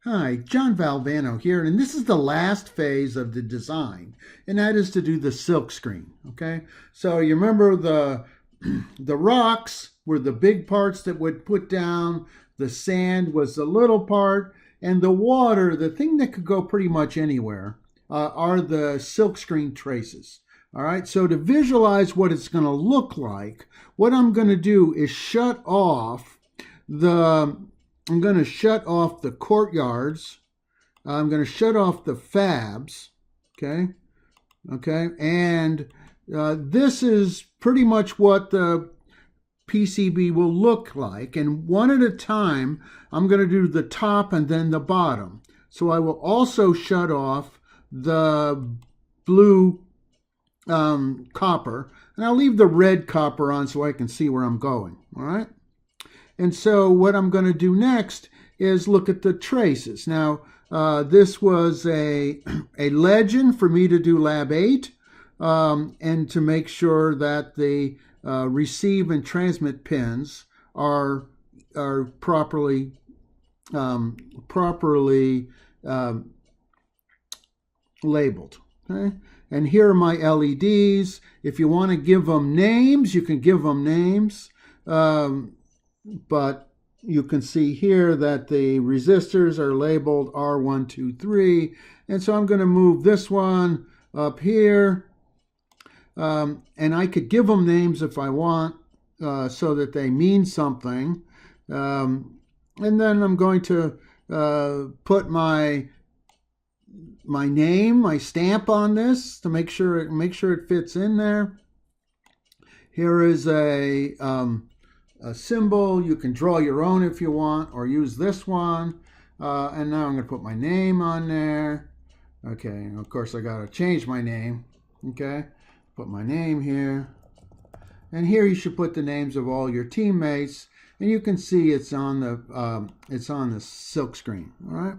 Hi, John Valvano here, and this is the last phase of the design, and that is to do the silk screen. Okay, so you remember the rocks were the big parts that would put down, the sand was the little part, and the water, the thing that could go pretty much anywhere, are the silk screen traces. All right, so to visualize what it's going to look like, what I'm going to do is I'm going to shut off the courtyards. I'm going to shut off the fabs. Okay, and this is pretty much what the PCB will look like. And one at a time, I'm going to do the top and then the bottom. So I will also shut off the blue copper, and I'll leave the red copper on so I can see where I'm going. All right. And so what I'm going to do next is look at the traces. Now, this was a legend for me to do Lab 8 and to make sure that the receive and transmit pins are properly labeled. Okay? And here are my LEDs. If you want to give them names, you can give them names. But you can see here that the resistors are labeled R123. And so I'm going to move this one up here. And I could give them names if I want so that they mean something. And then I'm going to put my name, my stamp on this to make sure it fits in there. Here is a symbol. You can draw your own if you want, or use this one. And now I'm going to put my name on there. Okay, and of course I got to change my name. Okay, put my name here. And here you should put the names of all your teammates. And you can see it's on the silk screen. All right.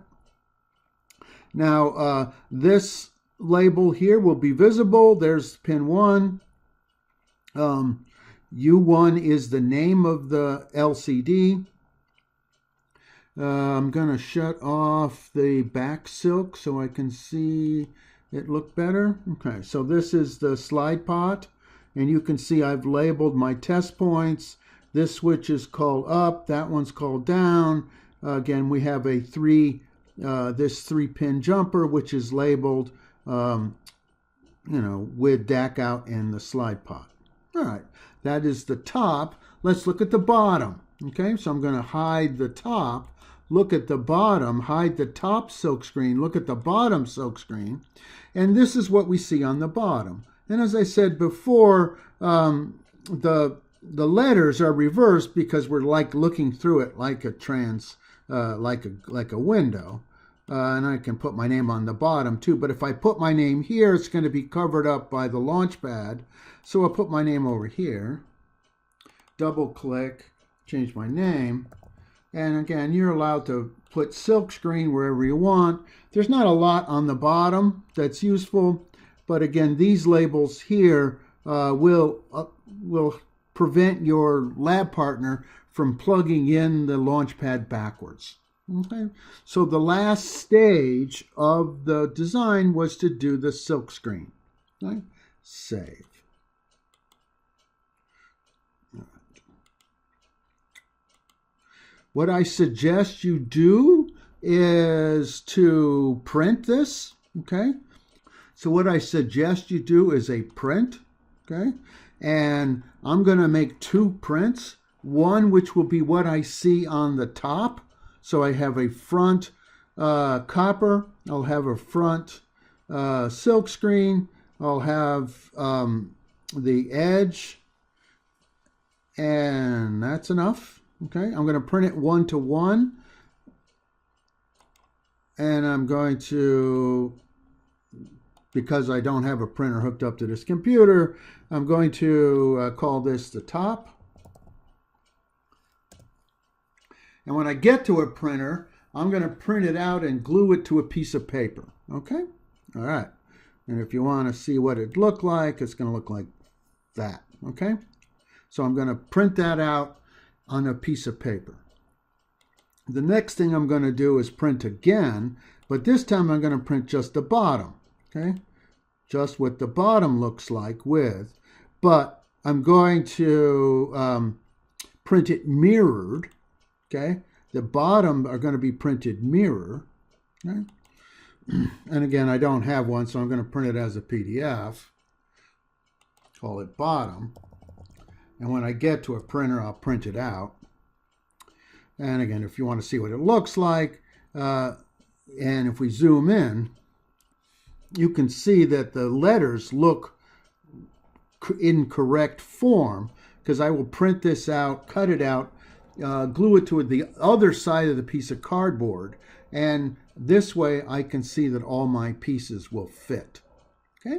Now this label here will be visible. There's pin 1. U1 is the name of the LCD. I'm going to shut off the back silk so I can see it look better. Okay, so this is the slide pot, and you can see I've labeled my test points. This switch is called up, that one's called down. Again, we have a this 3-pin jumper, which is labeled, with DAC out in the slide pot. All right, that is the top. Let's look at the bottom. Okay, so I'm going to hide the top, look at the bottom, hide the top silk screen, look at the bottom silk screen, and this is what we see on the bottom. And as I said before, the letters are reversed because we're like looking through it like a window. And I can put my name on the bottom too. But if I put my name here, it's going to be covered up by the launch pad. So I'll put my name over here, double click, change my name. And again, you're allowed to put Silkscreen wherever you want. There's not a lot on the bottom that's useful. But again, these labels here will prevent your lab partner from plugging in the launch pad backwards. Okay, so the last stage of the design was to do the silk screen. Okay? Save. What I suggest you do is to print this. Okay, so what I suggest you do is a print. Okay, and I'm going to make 2 prints. One which will be what I see on the top. So I have a front copper, I'll have a front silk screen, I'll have the edge, and that's enough. Okay, I'm going to print it 1-to-1, and I'm going to, because I don't have a printer hooked up to this computer, I'm going to call this the top. And when I get to a printer, I'm going to print it out and glue it to a piece of paper. Okay? All right. And if you want to see what it looked like, it's going to look like that. Okay? So I'm going to print that out on a piece of paper. The next thing I'm going to do is print again, but this time I'm going to print just the bottom, okay? Just what the bottom looks like with, but I'm going to print it mirrored, okay? The bottom are going to be printed mirror, okay? And again, I don't have one, so I'm going to print it as a PDF. Call it bottom. And when I get to a printer, I'll print it out. And again, if you want to see what it looks like, and if we zoom in, you can see that the letters look in correct form, because I will print this out, cut it out, glue it to the other side of the piece of cardboard, and this way I can see that all my pieces will fit. Okay?